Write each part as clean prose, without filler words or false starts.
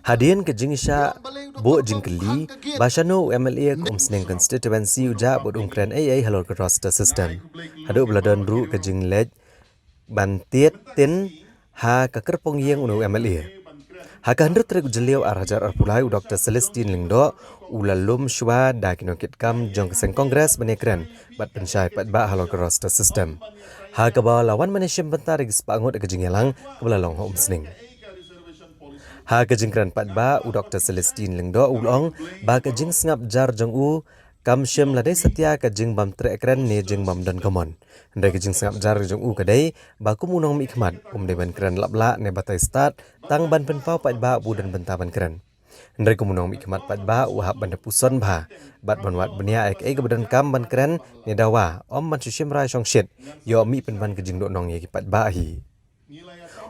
Hadian ke jingisha bo jingkeli bashano MLA kum sneng constituency uja bod umkren AA halor ke roster system. Hadu bladon ru ke jinglej bantiet tin ha ka kerpong yeng unu MLA. Ha ka hendut trek jeliau arhajar arpulai Dr. Celestine Lingdo ulalum shwa da kinokit kam jong keseng kongres benekren bat pensyai pat ba halor ke roster system. Ha ka ba lawan manishim bentar regis pangut ke jingelang kebelalong hom sneng. Ha kejingkran pat ba u Dr. Celestine Lingdo ulong ba kejing sngap jar jong u kam shem ladai setia kejing bam tre ekran ne jing bam dan komon. Ndai kejing sngap jar jong u kadai ba kumunong mi khmat de ban kran labla ne batai start tang ban pen pau pat ba bu dan benta ban kran. Ndai kumunong mi khmat pat ba u hab ban puson ba bat ban wat benia ek kebadan kam ban kran ne dawa om man sushim rai song shit yo mi pen ban kejing do nong ye pat ba hi.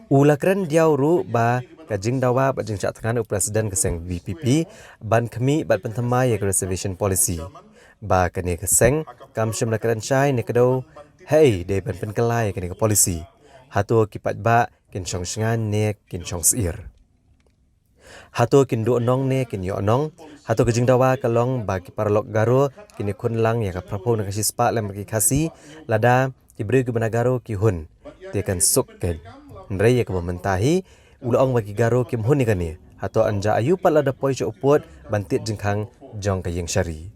Ula kran diau ru ba kajing dawa bajing cak tangan presiden keseng VPP ban kami bat pentama ye reservation policy ba kene keseng kam syam lakaran syai ne kedo hey de ban penkelai kene ke polisi hatu kipat ba kin chong sngan ne kin chong sir hatu kin do nong ne kin yo nong hatu kajing dawa kalong ba ki parlok garo kini kun lang ya ka prapo na kasi spa lem ki kasi lada ki beri ke benagaro ki hun te kan suk ken ndrei ke mementahi ulaong bagi garo kim hun ni kani atau anja ayu pala da poi uput bantit jengkang jong kayeng syari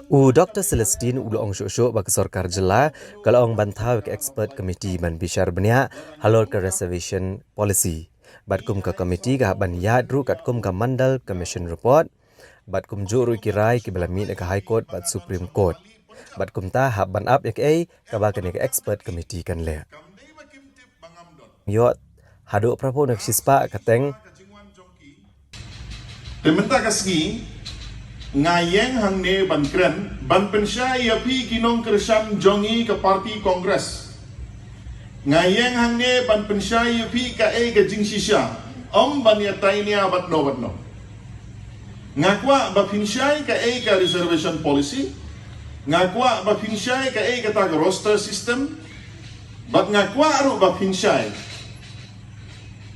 u Dr. Celestine ulaong syuk bagi sarkar jela kalaong bantau ke expert committee ban bishar benia halor ke reservation policy batkum ke committee ka ban yad ru katkum ka mandal commission report batkum juru kirai ki belami ke high court bat supreme court batkum ta hab ban up ek ka ba ke expert committee kan le yo hadu prapo nak sispa kateng Pementa kasgi ngayeng hangne ban kren ban pensyai api kinong kersan jongi ke parti kongres ngayeng hangne ban pensyai api ka ke jing sisya om ban yatainia batno ngakwa ba pensyai ka reservation policy ngakwa ba pensyai ka tag roster system bat ngakwa ru ba pensyai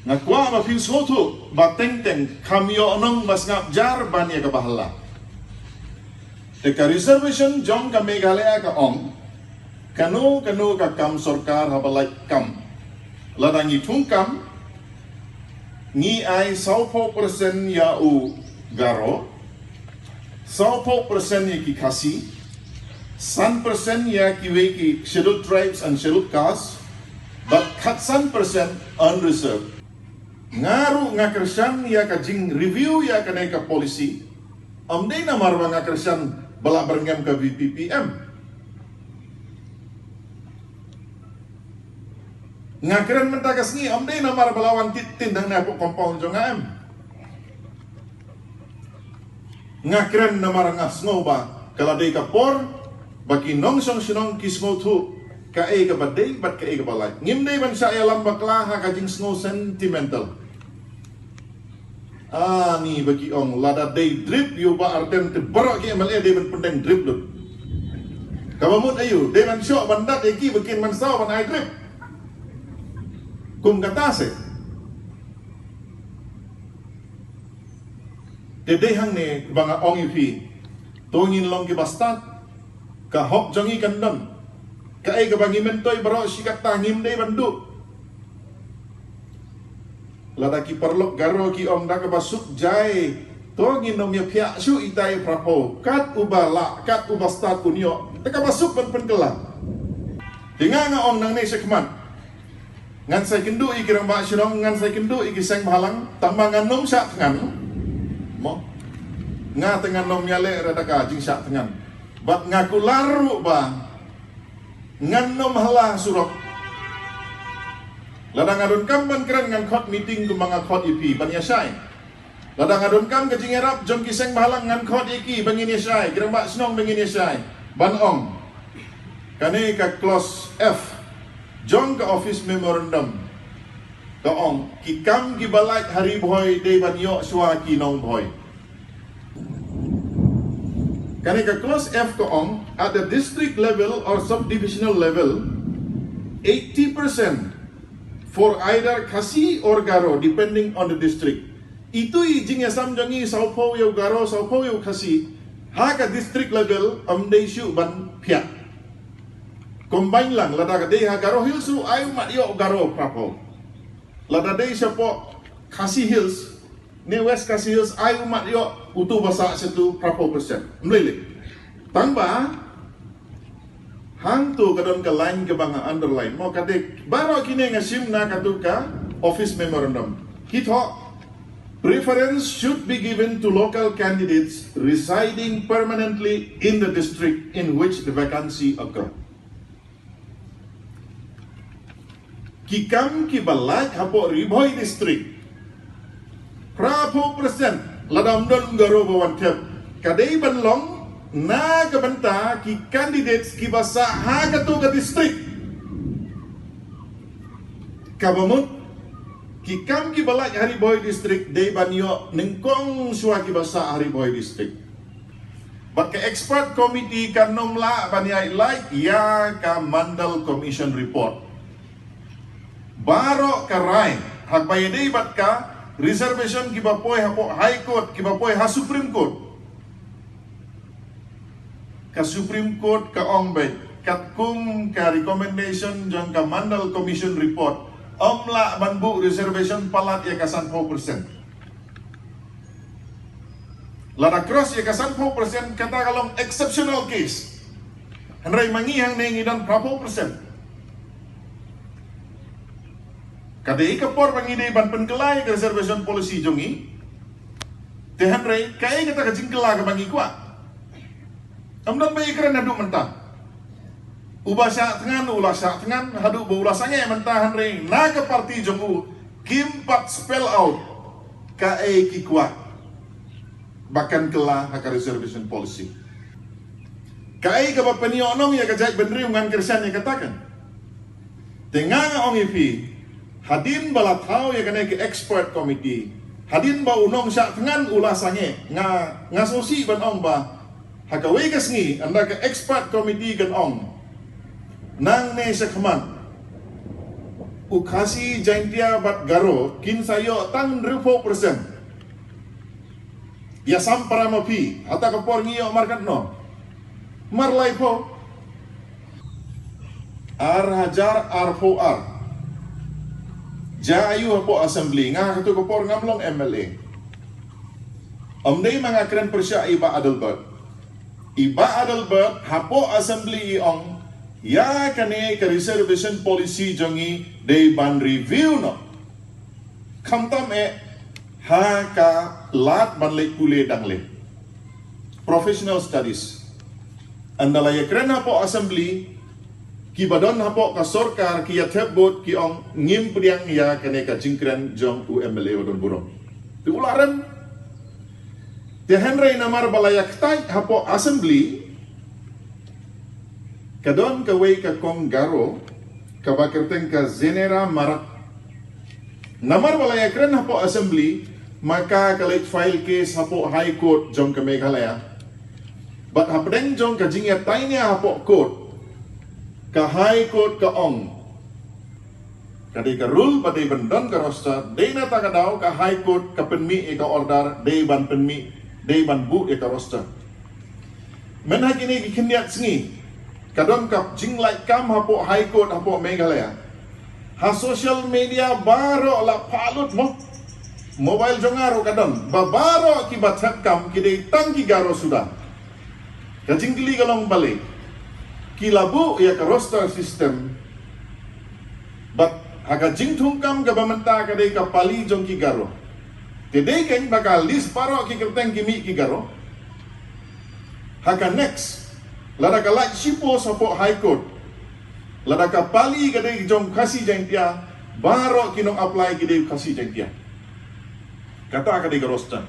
ngakwa ma fin sotu ba teng kamyo onong bas ngap jar ban ya ka bahala ka reservation jong ka Meghalaya ka ong kanu ka kam sarkar habalai kam ladangi tungkam ni ai 100% ya u garo 100% ya ki kasi 100% ya ki ki scheduled tribes and scheduled castes but 100% unreserved ngaru ngakersan ya kajing review ya kanai ka policy amdai na marwa ngakersan bala berngam ka VPPM ngakeren mentakas ni amdai na mar balawan titin dang na compound jong am ngakeren na mar ngasngo ba kala dei ka por baki nong song sinong kismo tu ka ka badai bat ka ka balai ngimdai ban sa alam bakla ha kajing snow sentimental ni bagi ong lada day drip yu ba arden te barok ki MLA day ban pendeng drip lu kamamut ayu day ban syok bandat eki bikin man saw ban ai drip kum kata se te day hang ne banga ong ipi tongin long ki bastat ka hop jongi kandam ka ai ka bangi mentoy barok sikat tangim day bandu lada ki perlok garo ki om da ka basuk jai to nginom ya pia su itai prapo kat ubala kat ubasta kunyo ta ka basuk pen kela tinga nga om nang nei sekmat ngan sai kendu i kirang ba sinong ngan sai kendu i kiseng balang tambangan nom sa tengan mo nga tengan nom nyale rada ka jing sa tengan bat ngaku laru ba ngan nom hala surok ladang adun kam ban keren ngan khot meeting ku mga khot IP ban yasai ladang adun kam ke jingerap jom kiseng balang ngan khot iki bangin yasai kirang ba snong bangin yasai ban ong kane ka clause F jong ka office memorandum ka ong ki kam ki balai hari boy de ban yo swa ki nong boy kane ka clause F ka ong at the district level or subdivisional level 80% for either Khasi or Garo, depending on the district. Itu ijing ya samjangi Saupo yau garo Saupo yau kasi haka district level amdei syu ban pia. Combine lang lada kadei ha garo hills su ayu mat yo garo prapo. Lada dei siapo kasi hills ni west kasi hills ayu mat yo utu basa setu prapo persen. Mlele. Tangba hang tu kadon ke line ke banga underline mo kadek baro kini ngasim na katuka office memorandum. Kito preference should be given to local candidates residing permanently in the district in which the vacancy occur. Kikam kibalak hapo Riboy district. Prapo persen ladam don garo bawan tep. Kadai banlong na kabanta ki candidates ki basa ha katu ka district. Kabamut Kikam ki balak Hariboy district day banyo nengkong suwa ki basa Hariboy district. But ke expert committee kan nomla banyai like ya ka Mandal Commission report. Baro karai hak bayadei bat ka reservation ki bapoy hapo High Court ki bapoy ha Supreme Court. Ka Supreme Court ka ongbay katkum ka recommendation jang ka Mandal Commission report. Omla banbu reservation palat ya kasan 4%. Lada cross ya kasan 4% kata kalau exceptional case. Henry mangihang nengidan prapo persen. Kada ikapor pangide ban penkelai ke reservation policy jongi. Te Henry kaya kita kajingkela ke bangi kuat. Amdan bayi keren aduk mentah. Ubah syak tengan, ulah syak tengan, haduk berulah sangai mentahan ring. Naga parti jombu, kimpat spell out, kae ki kuat. Bahkan kelah haka reservation policy. Kae ka bapenionong ya kajak benri ungan kersan ya katakan. Tengah ong ipi, hadin balatau ya kena ke expert committee. Hadin ba unong syak tengan ulah sangai, nga sosi ban ong ba. Haka wegas ngi, anda ke expert committee kan ong. Nang ne sekman ukasi jaintia bat garo kin sayo tang 4%. Ya sampara mapi ata kapor ngiyo markat no marlai po ar hajar ar po ar jayu po assembly nga katu kapor ngamlong MLA amdei mga kren persya iba Adelbert hapo assembly iong ya kane ke reservation policy jongi day ban review no kamtam ha ka lat ban le kule dangle professional studies andala ya krena po assembly ki badon hapo ka sorkar ki ya tebot ki ong ngim priang ya kane ka jingkren jong UMLA odon burong tu ularan te Henry namar balayak tai hapo assembly kadon kaway ka kong garo, kabakirteng ka Zenera Marak. Namar walaya kren hapo assembly, maka kalit file case hapo High Court jong ka Meghalaya. But hapdeng jong ka jingyat tay niya hapo court, ka High Court ka ong. Kadi ka rule paday bandon ka rosta, day na takadaw ka High Court ka penmi ka order, day ban penmi, day ban bu ka rosta. Menhag ini kikinyat sengi, kadon kap jinglai kam hapo High Court hapo Meghalaya. Ha social media baro la palut mo. Mobile jongaro kadon. Babaro ki batak kam ki dei tangki garo sudah. Kajingli galong balik. Kilabu ya ka roster system. But aga jingtung kam ka bamenta ka dei ka pali jong ki garo. Tedei keng bakal list baro ki kerteng ki mi ki garo. Haka next lada ka light sipo sa po High Court. Lada ka pali kadai jong kasi jengtia, baro kinong apply kadai kasi jengtia. Kata kadai ka roster.